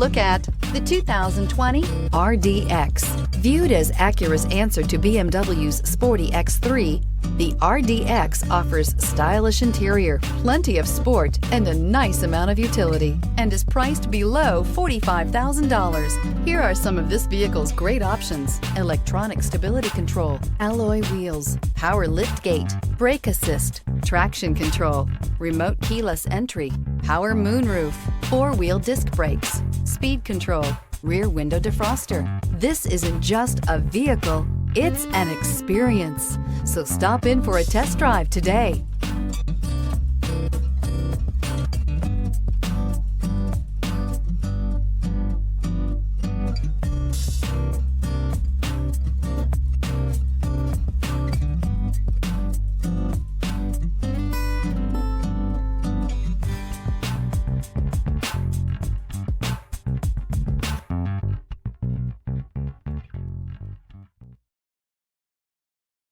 Look at the 2020 RDX. Viewed as Acura's answer to BMW's sporty X3, the RDX offers stylish interior, plenty of sport, and a nice amount of utility, and is priced below $45,000. Here are some of this vehicle's great options: electronic stability control, alloy wheels, power liftgate, brake assist, traction control, remote keyless entry, power moonroof, four-wheel disc brakes, speed control, rear window defroster. This isn't just a vehicle, it's an experience. So stop in for a test drive today.